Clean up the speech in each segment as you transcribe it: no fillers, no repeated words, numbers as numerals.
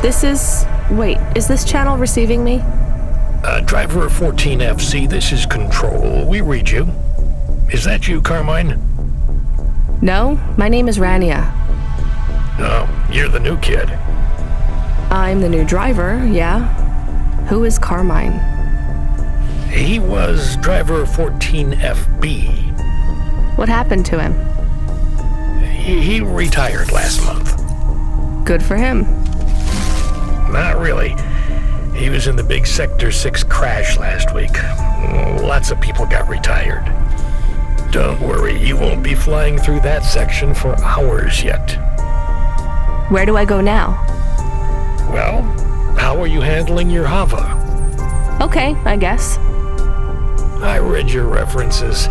Wait, is this channel receiving me? Driver 14FC, this is Control. We read you. Is that you, Carmine? No, my name is Rania. No, you're the new kid. I'm the new driver, yeah. Who is Carmine? He was driver 14FB. What happened to him? He retired last month. Good for him. Not really. He was in the big Sector 6 crash last week. Lots of people got retired. Don't worry, you won't be flying through that section for hours yet. Where do I go now? Well, how are you handling your Hava? Okay, I guess. I read your references.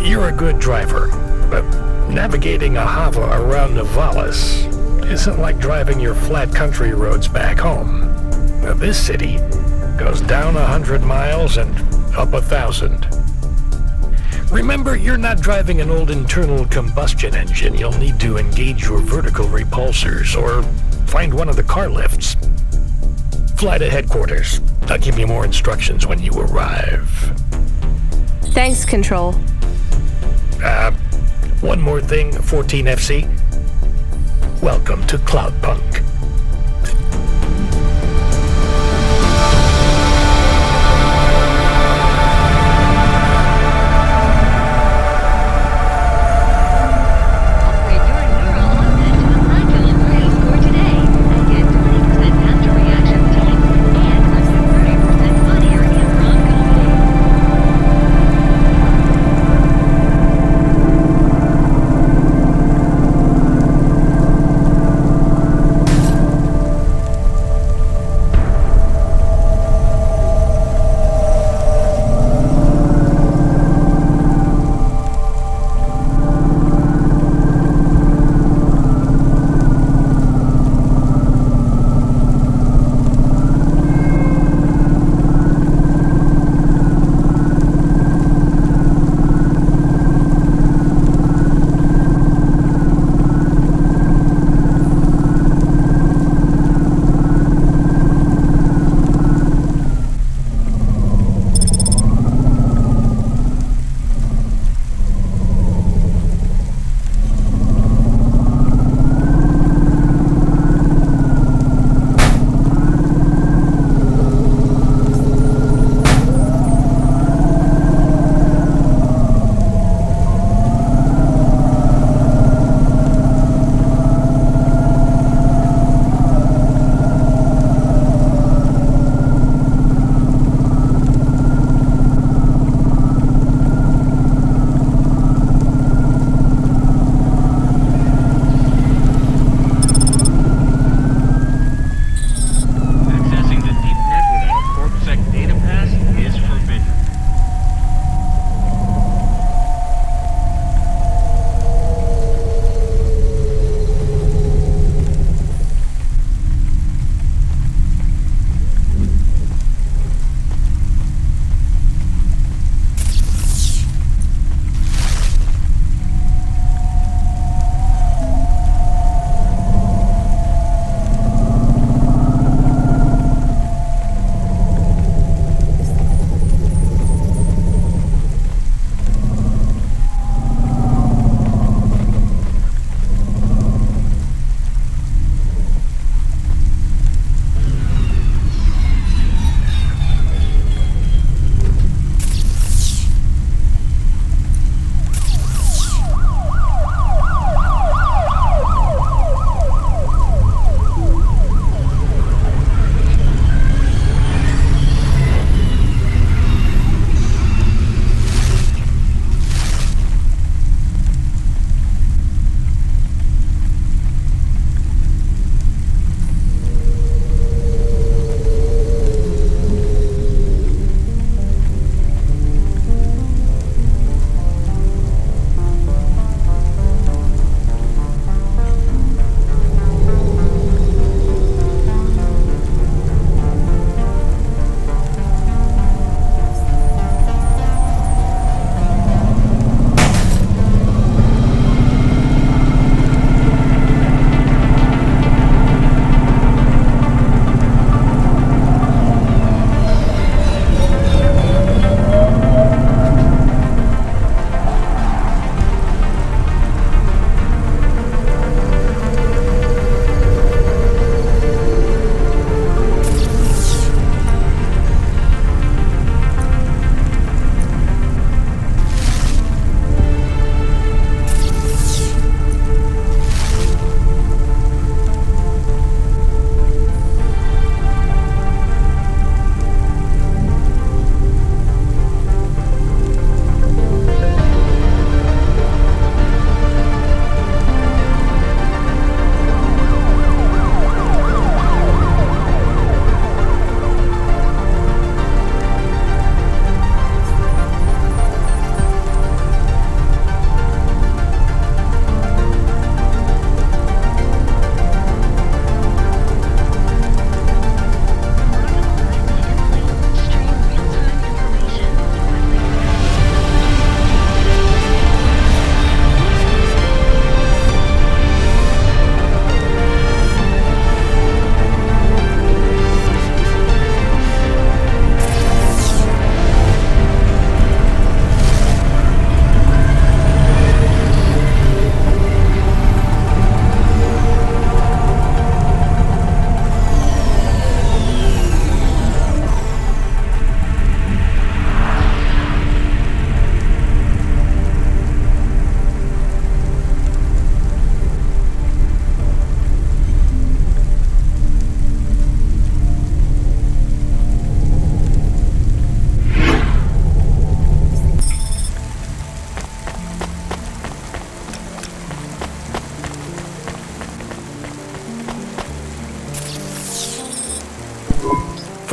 You're a good driver, but navigating a Hava around Navalis isn't like driving your flat country roads back home. Now, this city goes down 100 miles and up 1,000. Remember, you're not driving an old internal combustion engine. You'll need to engage your vertical repulsors or find one of the car lifts. Fly to headquarters. I'll give you more instructions when you arrive. Thanks, Control. One more thing, 14FC. Welcome to Cloudpunk.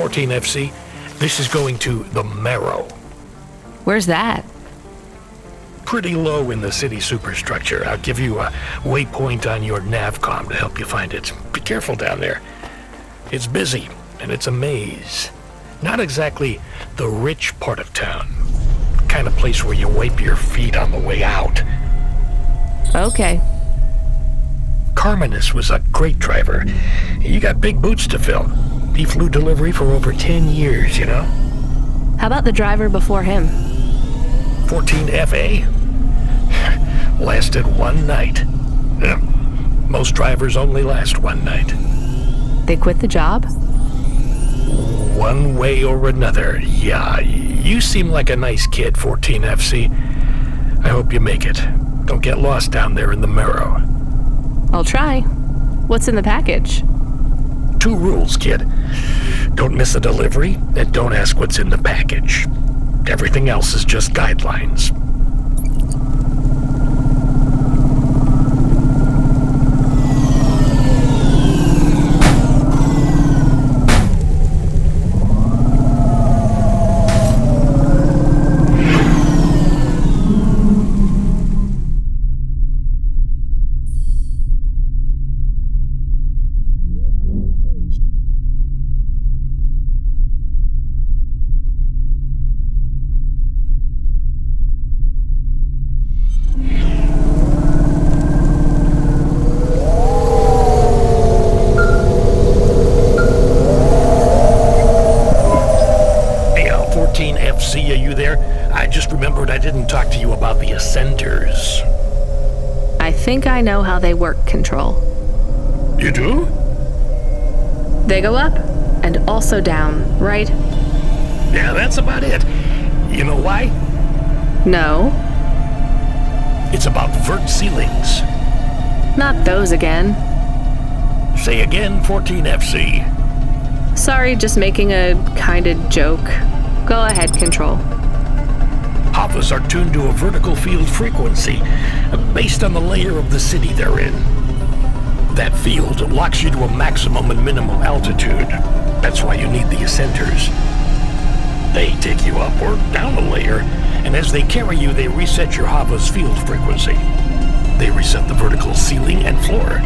14FC, this is going to the Marrow. Where's that? Pretty low in the city superstructure. I'll give you a waypoint on your navcom to help you find it. Be careful down there. It's busy, and it's a maze. Not exactly the rich part of town. Kind of place where you wipe your feet on the way out. Okay. Carmenus was a great driver. You got big boots to fill. He flew delivery for over 10 years, you know? How about the driver before him? 14FA? Lasted one night. Most drivers only last one night. They quit the job? One way or another, yeah. You seem like a nice kid, 14FC. I hope you make it. Don't get lost down there in the Marrow. I'll try. What's in the package? 2 rules, kid. Don't miss a delivery, and don't ask what's in the package. Everything else is just guidelines. FC, are you there? I just remembered I didn't talk to you about the Ascenders. I think I know how they work, Control. You do? They go up and also down, right? Yeah, that's about it. You know why? No. It's about vert ceilings. Not those again. Say again, 14FC. Sorry, just making a kinda joke. Go ahead, Control. Havas are tuned to a vertical field frequency based on the layer of the city they're in. That field locks you to a maximum and minimum altitude. That's why you need the Ascenders. They take you up or down a layer, and as they carry you, they reset your Havas field frequency. They reset the vertical ceiling and floor.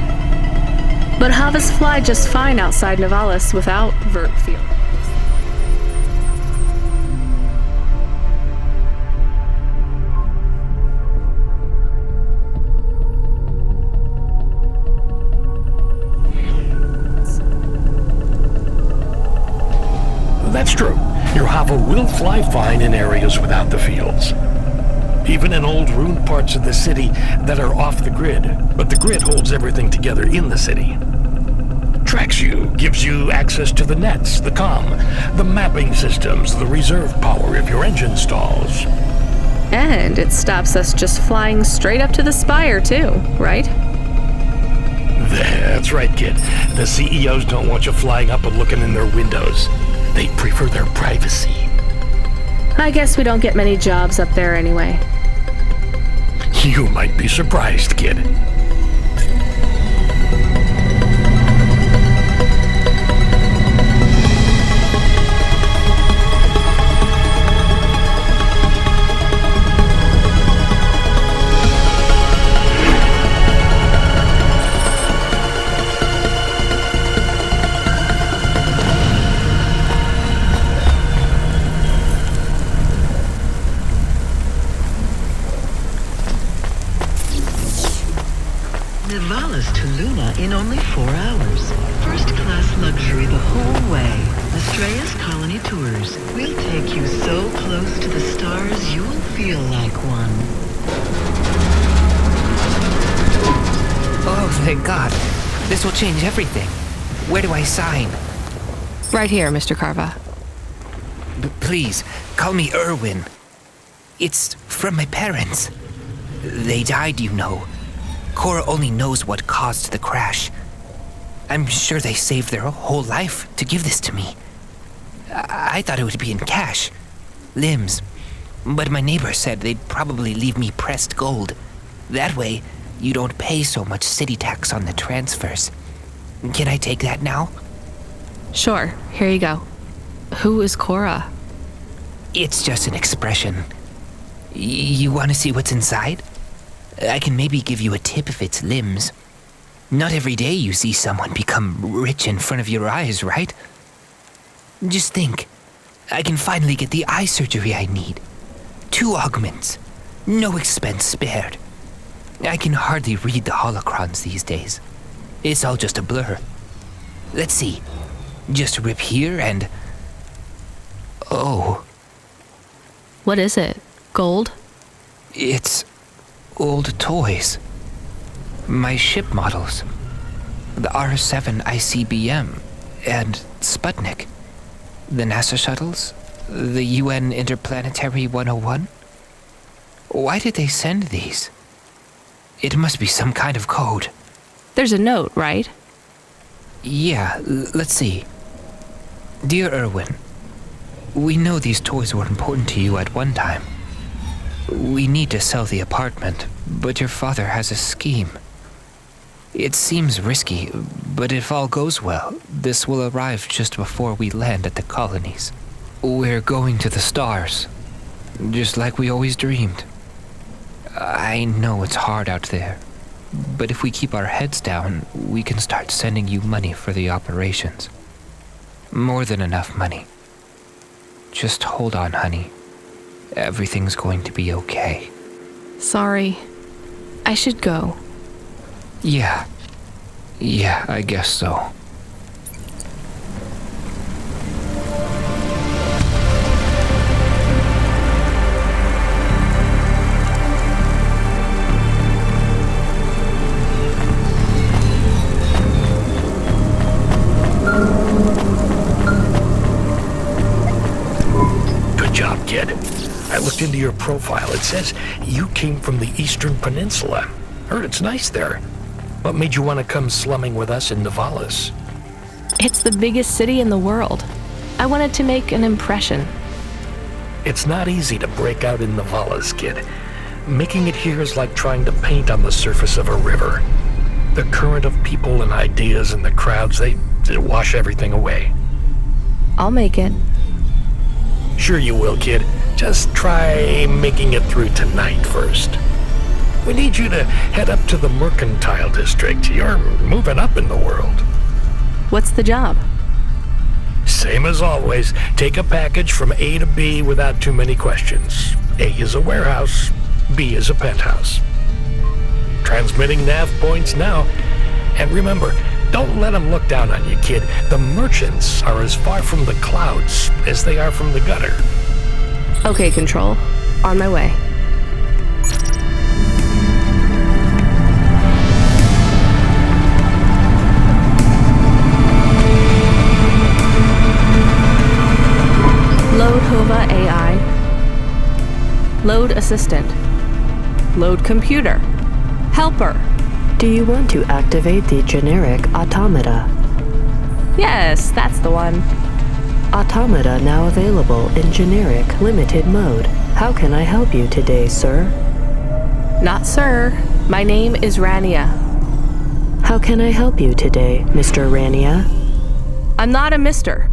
But Havas fly just fine outside Nivalis without vert field. That's true. Your Hava will fly fine in areas without the fields. Even in old ruined parts of the city that are off the grid, but the grid holds everything together in the city. Tracks you, gives you access to the nets, the comm, the mapping systems, the reserve power if your engine stalls. And it stops us just flying straight up to the spire too, right? That's right, kid. The CEOs don't want you flying up and looking in their windows. They prefer their privacy. I guess we don't get many jobs up there anyway. You might be surprised, kid. Nivalis to Luna in only 4 hours. First-class luxury the whole way. Astrea's Colony Tours. We'll take you so close to the stars you'll feel like one. Oh, thank God. This will change everything. Where do I sign? Right here, Mr. Carva. Please, call me Erwin. It's from my parents. They died, you know. Cora only knows what caused the crash. I'm sure they saved their whole life to give this to me. I thought it would be in cash. Limbs. But my neighbor said they'd probably leave me pressed gold. That way, you don't pay so much city tax on the transfers. Can I take that now? Sure, here you go. Who is Cora? It's just an expression. You want to see what's inside? I can maybe give you a tip of its limbs. Not every day you see someone become rich in front of your eyes, right? Just think. I can finally get the eye surgery I need. 2 augments. No expense spared. I can hardly read the holocrons these days. It's all just a blur. Let's see. Just rip here and... Oh. What is it? Gold? It's old toys. My ship models. The R7 ICBM and Sputnik. The NASA shuttles. The UN Interplanetary 101. Why did they send these? It must be some kind of code. There's a note, right? Yeah, let's see. Dear Erwin, we know these toys were important to you at one time. We need to sell the apartment, but your father has a scheme. It seems risky, but if all goes well, this will arrive just before we land at the colonies. We're going to the stars, just like we always dreamed. I know it's hard out there, but if we keep our heads down, we can start sending you money for the operations. More than enough money. Just hold on, honey. Everything's going to be okay. Sorry. I should go. Yeah, I guess so. Good job, kid. I looked into your profile. It says you came from the Eastern Peninsula. Heard it's nice there. What made you want to come slumming with us in Nivalis? It's the biggest city in the world. I wanted to make an impression. It's not easy to break out in Nivalis, kid. Making it here is like trying to paint on the surface of a river. The current of people and ideas and the crowds, they wash everything away. I'll make it. Sure you will, kid. Just try making it through tonight first. We need you to head up to the Mercantile District. You're moving up in the world. What's the job? Same as always. Take a package from A to B without too many questions. A is a warehouse. B is a penthouse. Transmitting nav points now. And remember, don't let them look down on you, kid. The merchants are as far from the clouds as they are from the gutter. Okay, Control. On my way. Load Hova AI. Load Assistant. Load Computer. Helper. Do you want to activate the generic automata? Yes, that's the one. Automata now available in generic limited mode. How can I help you today, sir? Not sir. My name is Rania. How can I help you today, Mr. Rania? I'm not a mister.